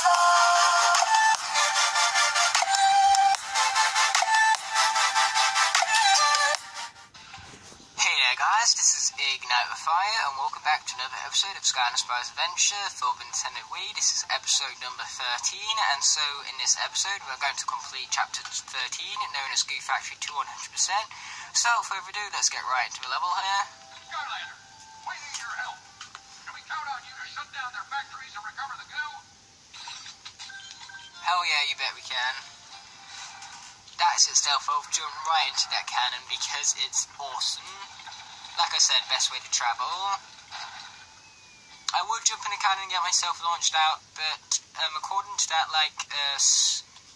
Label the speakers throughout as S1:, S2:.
S1: Hey there guys, this is Ignite with Fire and welcome back to another episode of Skylanders Adventure for the Nintendo Wii. This is episode number 13, and so in this episode we're going to complete chapter 13, known as Goo Factory 200%. So without further ado, let's get right into the level here.
S2: Skylanders, we need your help. Can we count on you to shut down their factories and recover the goo?
S1: Hell yeah, you bet we can. That's itself, I'll jump right into that cannon because it's awesome. Like I said, best way to travel. I would jump in a cannon and get myself launched out, but according to that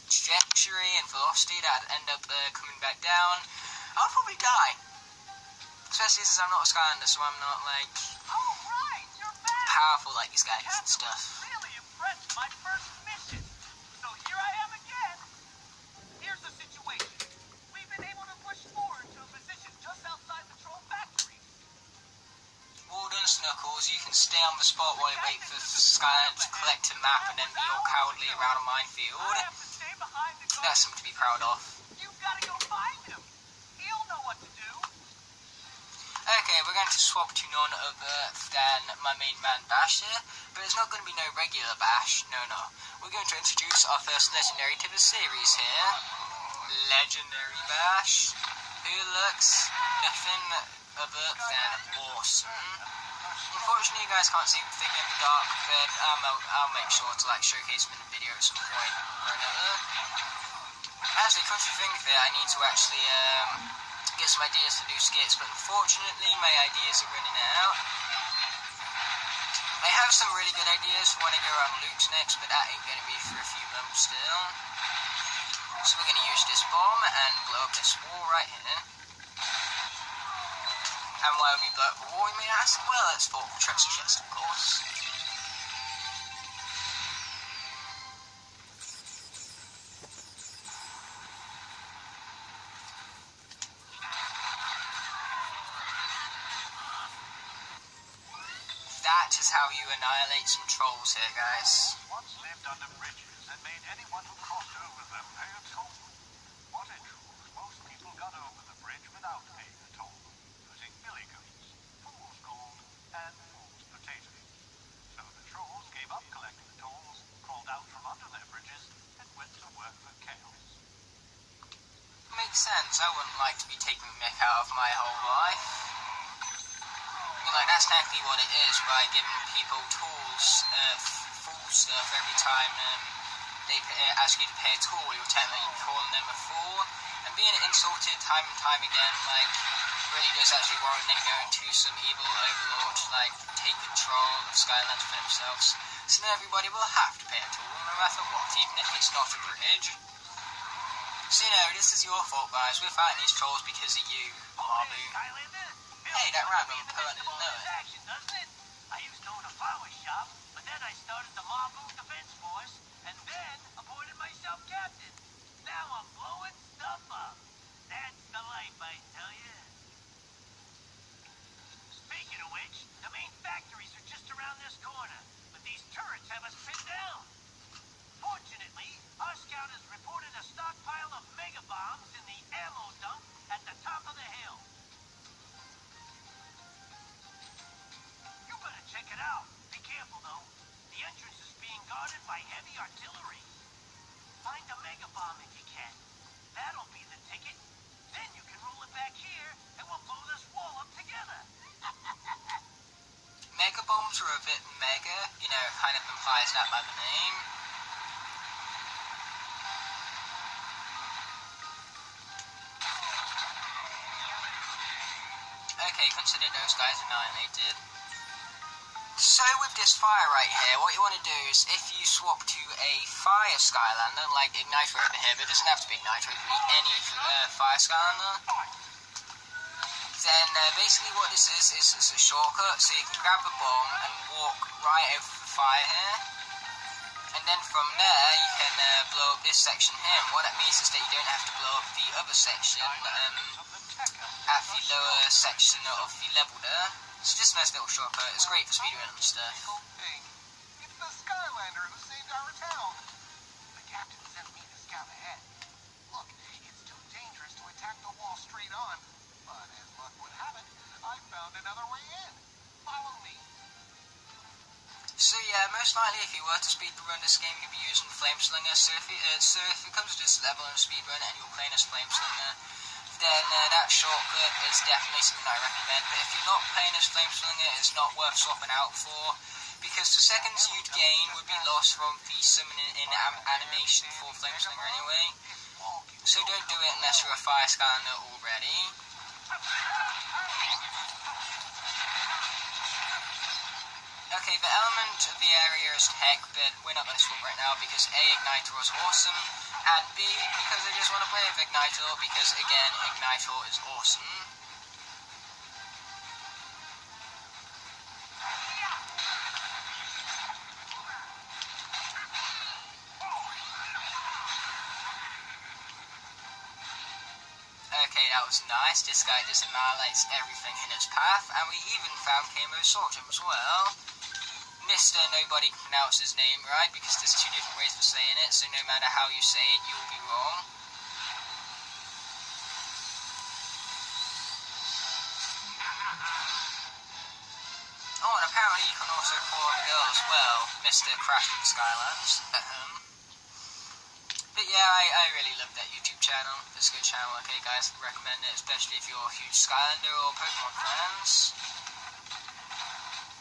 S1: trajectory and velocity that I'd end up coming back down, I'll probably die. Especially since I'm not a Skylander, so I'm not like powerful like these guys and stuff.
S2: Really impressed my first mission. So here I am again. Here's the situation. We've been able to push forward to a position just outside the troll factory.
S1: Well done, Snuckles. You can stay on the spot while you wait for Skylanders to collect a map and then be all cowardly around a minefield.
S2: I have to stay behind the guard.
S1: That's something to be proud of.
S2: You've got to go find him. He'll know what to do.
S1: Okay, we're going to swap to none other than my main man Bash here, but it's not going to be no regular Bash, no. We're going to introduce our first legendary to the series here, Legendary Bash, who looks nothing other than awesome. Unfortunately, you guys can't see the thing in the dark, but I'll make sure to showcase him in the video at some point or another. Actually, come to think of it, I need to actually get some ideas to do skits, but unfortunately my ideas are running out. I have some really good ideas for when I go around loops next, but that ain't going to be for a few months still. So we're going to use this bomb and blow up this wall right here. And why would we blow up the wall, you may ask? Well, it's for the treasure chest, of course. That is how you annihilate some trolls here, guys.
S2: Once lived under bridges and made anyone who crossed over them pay a toll. What in truth, most people got over the bridge without paying a toll, using milligoons, fool's gold, and fool's potatoes. So the trolls gave up collecting the tolls, crawled out from under their bridges, and went to work for chaos.
S1: Makes sense. I wouldn't like to be taking the mick out of my whole life. That's technically what it is, by giving people tools, fool stuff every time they ask you to pay a tool. You're technically calling them a fool, and being insulted time and time again, really does actually warrant them going to some evil overlord to, take control of Skylanders for themselves. So then everybody will have to pay a tool, no matter what, even if it's not a bridge. So, this is your fault, guys. We're fighting these trolls because of you, Marbu. Hey, that random poet didn't know it.
S2: I used to own a flower shop, but then I started the Marbu Defense Force, and then appointed myself captain. Now I'm blowing stuff up. That's the life, I tell you. Speaking of which, the main factories are just around this corner, but these turrets have us pinned down. Fortunately, our scout has reported a stockpile of mega bombs in the ammo dump at the top of the hill. Check it out. Be careful, though. The entrance is being guarded by heavy artillery. Find a mega bomb if you can. That'll be the ticket. Then you can roll it back here, and we'll blow this wall up together.
S1: Mega bombs are a bit mega, kind of implies that by the name. Okay, consider those guys annihilated. So with this fire right here, what you want to do is if you swap to a fire Skylander, like Igniter over here, but it doesn't have to be Igniter, it can be any fire Skylander, then basically what this is it's a shortcut, so you can grab the bomb and walk right over the fire here, and then from there you can blow up this section here, and what that means is that you don't have to blow up the other section at the lower section of the level there. So just a nice little shortcut. It's great for speedrunning and stuff.
S2: It's the Skylander who saved our town.
S1: So yeah, most likely if you were to speedrun this game, you'd be using Flameslinger. So if it comes to this level in speedrun and you're playing as Flameslinger, then that shortcut is definitely something I recommend. But if you're not playing as Flameslinger, it's not worth swapping out for, because the seconds you'd gain would be lost from the summoning in animation for Flameslinger anyway. So don't do it unless you're a Fire Skylander already. Okay, the element of the area is tech, but we're not going to swap right now because A, Igniter is awesome, and B, because I just want to play with Igniter because, again, Igniter is awesome. Okay, that was nice. This guy just annihilates everything in his path, and we even found Camo Sorghum as well. Mr. Nobody can pronounce his name right, because there's two different ways for saying it, so no matter how you say it, you'll be wrong. Oh, and apparently you can also call him a girl as well, Mr. Crash from Skylanders. But yeah, I really love that YouTube channel. It's a good channel, okay guys, I recommend it, especially if you're huge Skylander or Pokemon fans.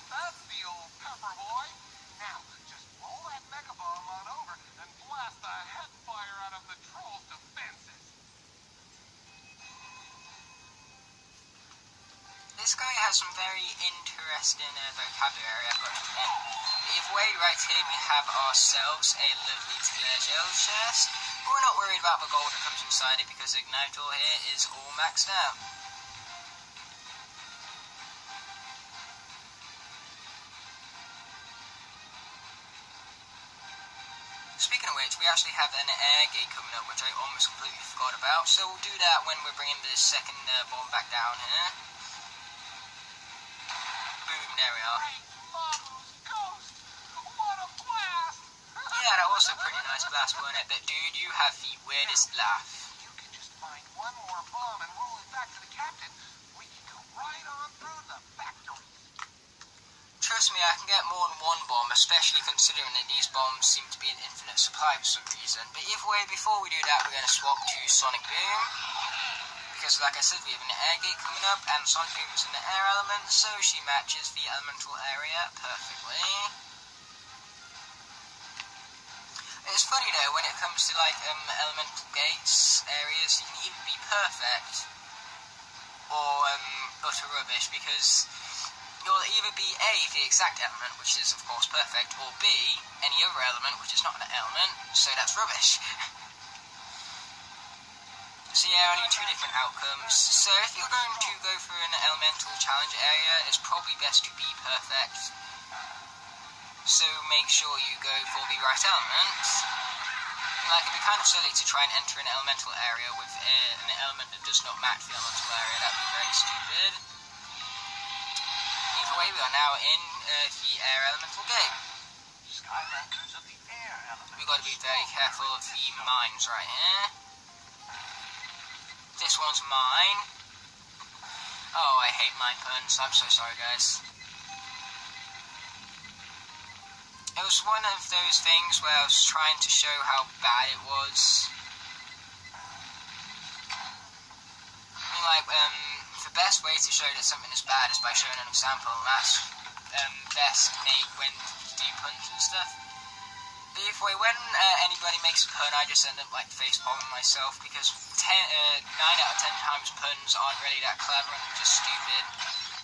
S2: That's the old pepper boy. Now, just roll that Mega Bomb on over and blast the head fire out of the troll's defenses.
S1: This guy has some very interesting vocabulary, I've got to admit. If way right here we have ourselves a lovely treasure chest, but we're not worried about the gold that comes inside it because Igniter here is all maxed out. Speaking of which, we actually have an air gate coming up, which I almost completely forgot about, so we'll do that when we're bringing the second bomb back down here. Boom, there we are. Yeah, that was a pretty nice blast, wasn't it? But dude, you have the weirdest laugh.
S2: You can just find one more bomb and roll it back to the captain. We can go right on through the factory.
S1: Trust me, I can get more than one bomb, especially considering that these bombs seem to be an infinite supply for some reason. But either way, before we do that, we're going to swap to Sonic Boom. Because like I said, we have an air gate coming up, and Sonic Boom is in the air element, so she matches the elemental area perfectly. It's funny though, when it comes to like elemental gates areas, you can either be perfect or utter rubbish, because you'll either be A, the exact element, which is of course perfect, or B, any other element, which is not an element, so that's rubbish. So yeah, only two different outcomes. So if you're going to go for an elemental challenge area, it's probably best to be perfect. So make sure you go for the right element. Like, it'd be kind of silly to try and enter an elemental area with an element that does not match the elemental area. That'd be very stupid. Either way, we are now in the air elemental gate.
S2: Skylanders of the air element.
S1: We've got to be very careful of the mines right here. This one's mine. Oh, I hate mine puns. I'm so sorry, guys. It was one of those things where I was trying to show how bad it was. I mean, like, the best way to show that something is bad is by showing an example, and that's best made when you do puns and stuff. But either way, when anybody makes a pun, I just end up like facepalming myself, because 9 out of 10 times puns aren't really that clever and just stupid.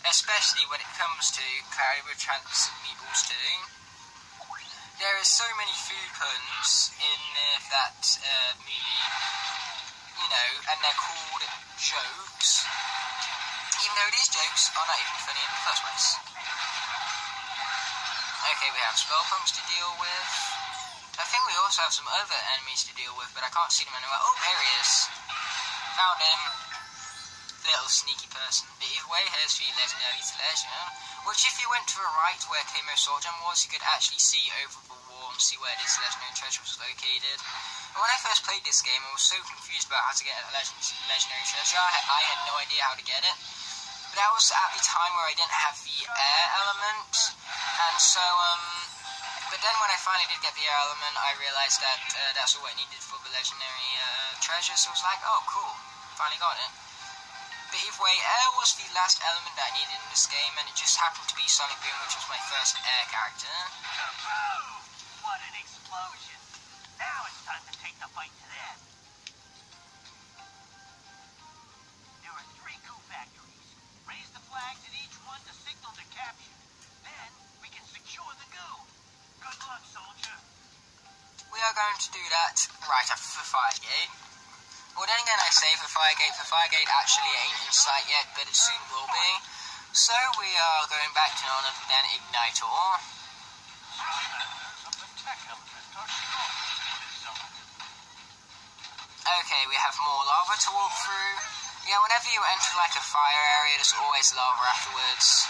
S1: Especially when it comes to Cloudy with Chance of Meatballs 2. There are so many food puns in that movie, you know, and they're called jokes, even though these jokes are not even funny in the first place. Okay, we have Spellpunks to deal with. I think we also have some other enemies to deal with, but I can't see them anywhere. Oh, there he is. Found him. Little sneaky person. But either way, here's the legendary treasure, which if you went to the right where Camo Sorghum was, you could actually see over the wall and see where this legendary treasure was located. And when I first played this game, I was so confused about how to get a legendary treasure. I had no idea how to get it. But that was at the time where I didn't have the air element, And so, but then when I finally did get the air element, I realized that that's all I needed for the legendary treasure, so I was like, oh cool, finally got it. But either way, air was the last element that I needed in this game, and it just happened to be Sonic Boom, which was my first air character.
S2: Kaboom! What an explosion! Now it's time to take the fight to them. There are 3 coup factories. Raise the flags in each one to signal to capture. Then we can secure the goo. Good luck, soldier.
S1: We are going to do that right after the fire gate. Well, then again, I say the fire gate actually ain't in sight yet, but it soon will be. So we are going back to none other than Igniter.
S2: Skylanders of the tech element are strong in this zone.
S1: Okay, we have more lava to walk through. Yeah, whenever you enter like a fire area, there's always lava afterwards.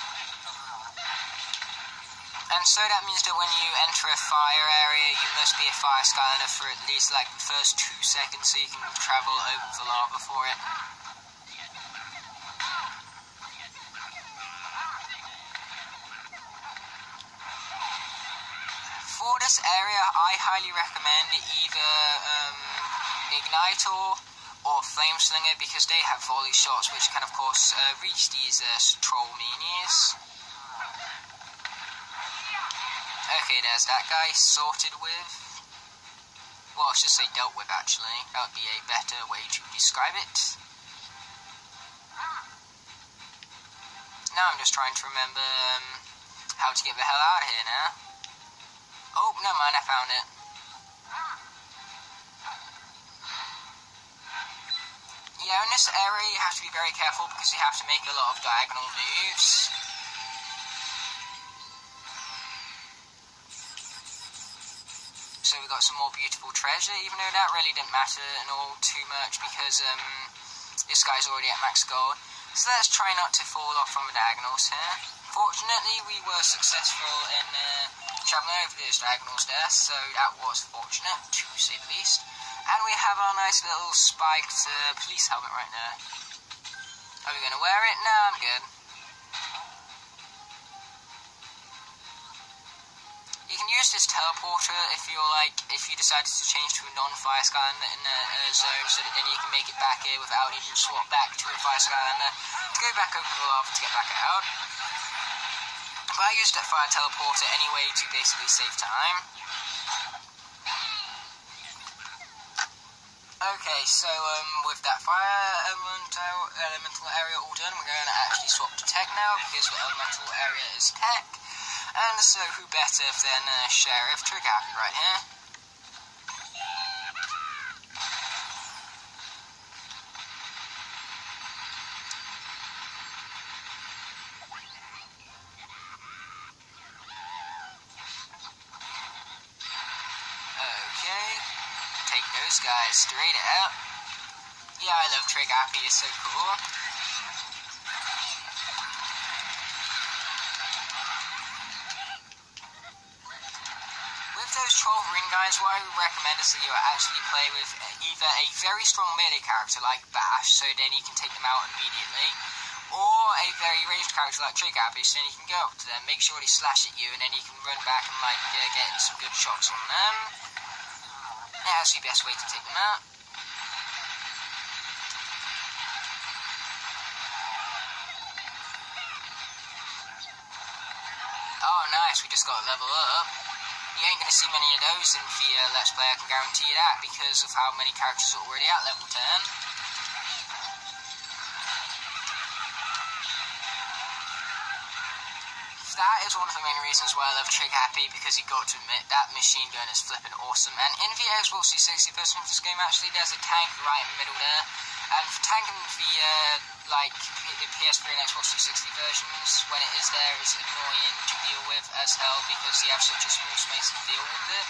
S1: And so that means that when you enter a fire area, you must be a fire Skylander for at least like the first 2 seconds so you can travel over the lava for it. For this area, I highly recommend either Igniter or Flameslinger because they have volley shots which can of course reach these troll meanies. Okay, there's that guy sorted with. Well, I should say dealt with, actually. That would be a better way to describe it. Now I'm just trying to remember how to get the hell out of here now. Oh, never mind, I found it. Yeah, in this area you have to be very careful because you have to make a lot of diagonal moves. So we got some more beautiful treasure, even though that really didn't matter and all too much because this guy's already at max gold. So let's try not to fall off from the diagonals here. Fortunately, we were successful in travelling over those diagonals there, so that was fortunate, to say the least. And we have our nice little spiked police helmet right there. Are we going to wear it? No, I'm good. You can use this teleporter if you decided to change to a non-fire Skylander in a zone, so that then you can make it back here without even swap back to a fire Skylander to go back over the lava to get back out. But I used that fire teleporter anyway to basically save time. Okay, so with that fire elemental area all done, we're going to actually swap to tech now because the elemental area is tech. And so who better than Sheriff Trigapi right here. Okay, take those guys straight out. Yeah, I love Trigapi, it's so cool. With those 12 ring guys, what I would recommend is that you actually play with either a very strong melee character like Bash, so then you can take them out immediately, or a very ranged character like Trigapi, so then you can go up to them, make sure they slash at you, and then you can run back and get some good shots on them. That's the best way to take them out. Oh nice, we just got a level up. You ain't going to see many of those in the Let's Play, I can guarantee you that, because of how many characters are already at level 10. That is one of the main reasons why I love Trigapi, because you got to admit that machine gun is flipping awesome. And in the Xbox 360 version of this game, actually, there's a tank right in the middle there. And for tanking the PS3 and Xbox 360 versions, when it is there, it's annoying to deal with as hell because you have such a small space to deal with it.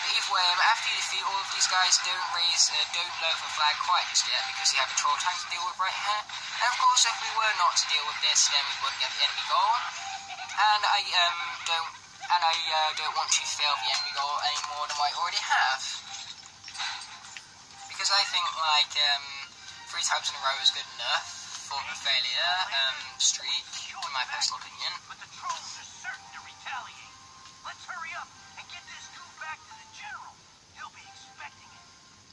S1: But either way, after you defeat all of these guys, don't lower the flag quite just yet because you have a troll tank to deal with right here. And of course, if we were not to deal with this, then we wouldn't get the enemy goal. And I don't want to fail the enemy goal any more than I already have. Because I think 3 times in a row is good enough for the failure streak, in my personal opinion.
S2: But the trolls are certain to return. up and get this scoop back to the general. He'll be expecting it.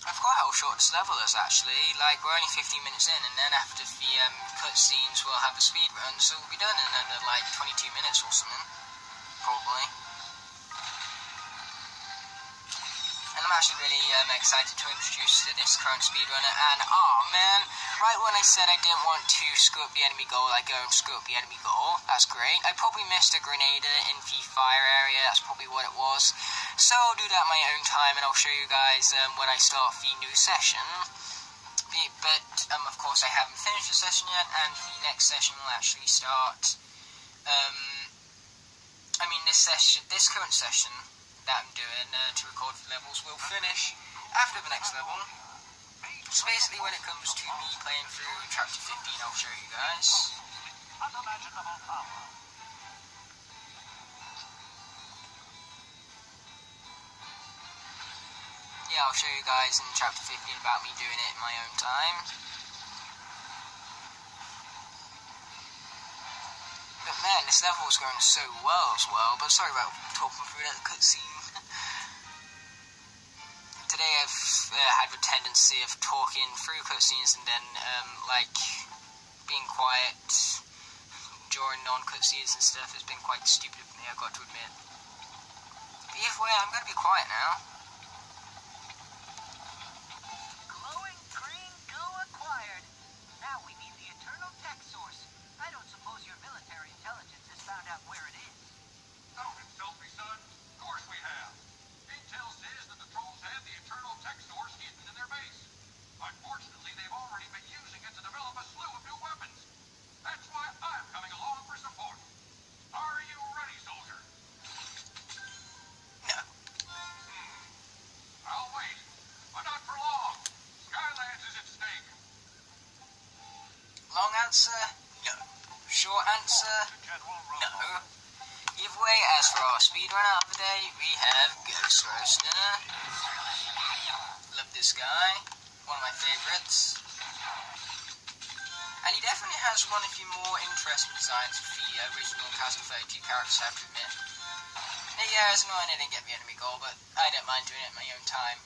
S1: I forgot how short this level is actually. Like, we're only 15 minutes in, and then after the cutscenes, we'll have a speed run, so we'll be done in under like 22 minutes or something, probably. And I'm actually really excited to introduce this current speedrunner, and oh man, right when I said I didn't want to screw up the enemy goal, I go and screw up the enemy goal. That's great. I probably missed a grenader in the fire area, that's probably what it was. So I'll do that at my own time, and I'll show you guys when I start the new session. But of course I haven't finished the session yet, and the next session will actually start, this current session that I'm doing to record for levels will finish after the next level. So basically when it comes to me playing through chapter 15, I'll show you guys.
S2: Unimaginable power.
S1: Yeah, I'll show you guys in chapter 15 about me doing it in my own time. But man, this level is going so well as well, but sorry about talking through that cutscene. Today I've had a tendency of talking through cutscenes and then, being quiet during non-cutscenes and stuff has been quite stupid of me, I've got to admit. But either way, I'm going to be quiet now.
S3: Glowing green goo acquired. Now we need the eternal tech source. I don't suppose your military intelligence has found out where it is.
S2: Don't insult me, son. Of course we have. Intel says that the trolls have the eternal tech source hidden in their base. Unfortunately, they've already been using it to develop a slew of new weapons. That's why I'm coming along for support. Are you ready, soldier?
S1: No.
S2: I'll wait, but not for long. Skylanders is at stake.
S1: Long answer, no. Short answer,
S2: General
S1: no. Either way, as for our speedrunner of the day, we have Ghost Roaster. Love this guy, one of my favourites. And he definitely has one of the more interesting designs of the original cast of 32 characters, I have to admit. Yeah, it's annoying I didn't get the enemy goal, but I don't mind doing it at my own time.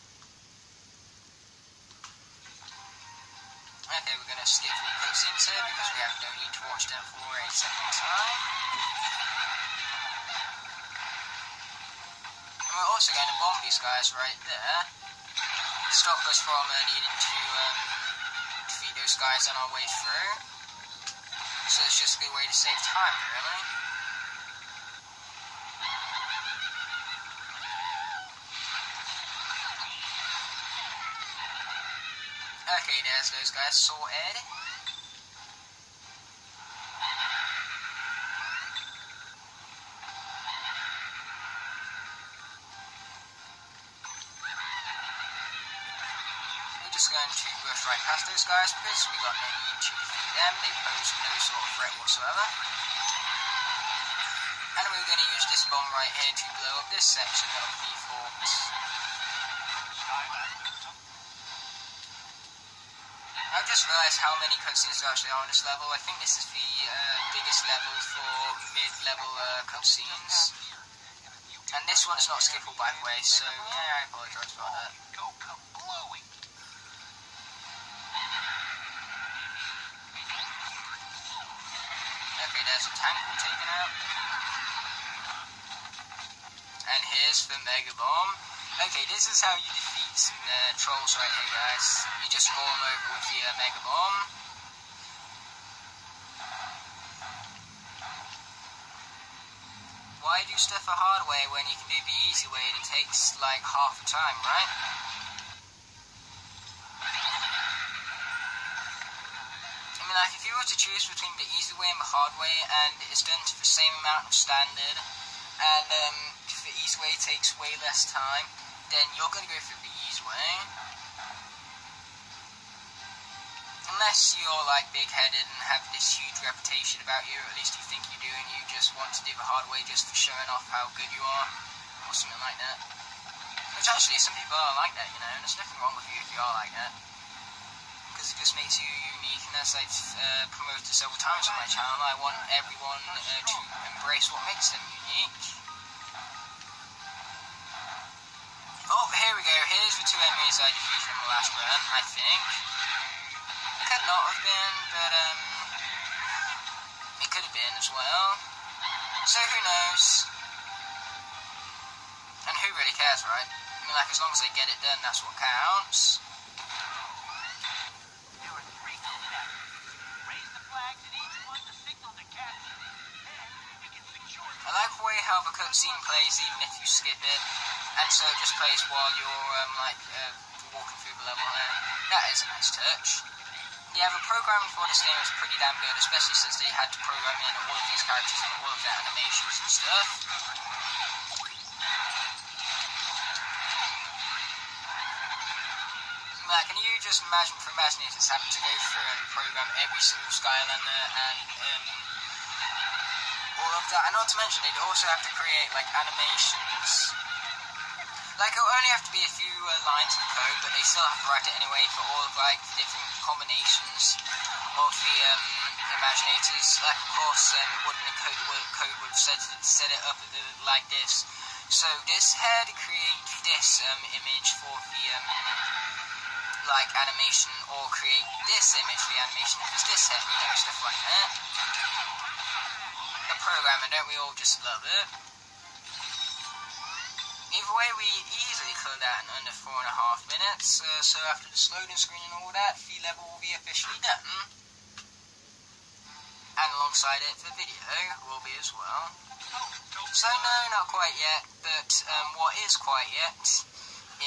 S1: Okay, we're going to skip the cutscenes here because we have no need to watch them for a second time. And we're also going to bomb these guys right there. Stop us from needing to defeat those guys on our way through. So it's just a good way to save time, really. Okay, there's those guys sorted. We're just going to rush right past those guys because we got no need to defeat them. They pose no sort of threat whatsoever. And we're going to use this bomb right here to blow up this section of the fort. I've just realised how many cutscenes there actually are on this level. I think this is the biggest level for mid-level cutscenes. And this one is not skippable, by the way, so yeah, I apologise about that.
S2: Go kablooey.
S1: Okay, there's a tank we've taken out. And here's the Mega Bomb. Okay, this is how you defeat some trolls right here, guys. You just roll them over with the Mega Bomb. Why do stuff a hard way when you can do the easy way and it takes like half the time, right? I mean, like, if you were to choose between the easy way and the hard way, and it's done to the same amount of standard, and the easy way takes way less time, then you're going to go through the easy way. Unless you're like big-headed and have this huge reputation about you, or at least you think you do, and you just want to do the hard way just for showing off how good you are, or something like that. Which actually, some people are like that, you know, and there's nothing wrong with you if you are like that. Because it just makes you unique, and as I've promoted several times on my channel, I want everyone to embrace what makes them unique. here's the 2 enemies I defeated in the last run, I think. It could not have been, but it could have been as well. So who knows? And who really cares, right? I mean, like, as long as they get it done, that's what counts.
S3: There are 3 steps. Raise the flags at each one to signal to capture. Then you can secure
S1: I like the way how the cutscene plays even if you skip it, and so it just plays while you're walking through the level there. That is a nice touch. Yeah, the programming for this game is pretty damn good, especially since they had to program in all of these characters and all of their animations and stuff. Like, can you just imagine for Imaginators having to go through and program every single Skylander and all of that? And not to mention, they'd also have to create, like, animations. Like, it'll only have to be a few lines of code, but they still have to write it anyway for all of, like, the different combinations of the Imaginators. Like, of course, wouldn't the code would have set it up like this. So this had to create this image for the like animation, or create this image for the animation because this head, you know, stuff like that. The programmer, don't we all just love it? Either way, we easily cleared that in under 4.5 minutes, so after the loading screen and all that, the level will be officially done. And alongside it, the video will be as well. So no, not quite yet, but what is quite yet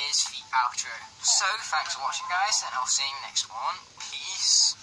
S1: is the outro. So thanks for watching, guys, and I'll see you next one. Peace.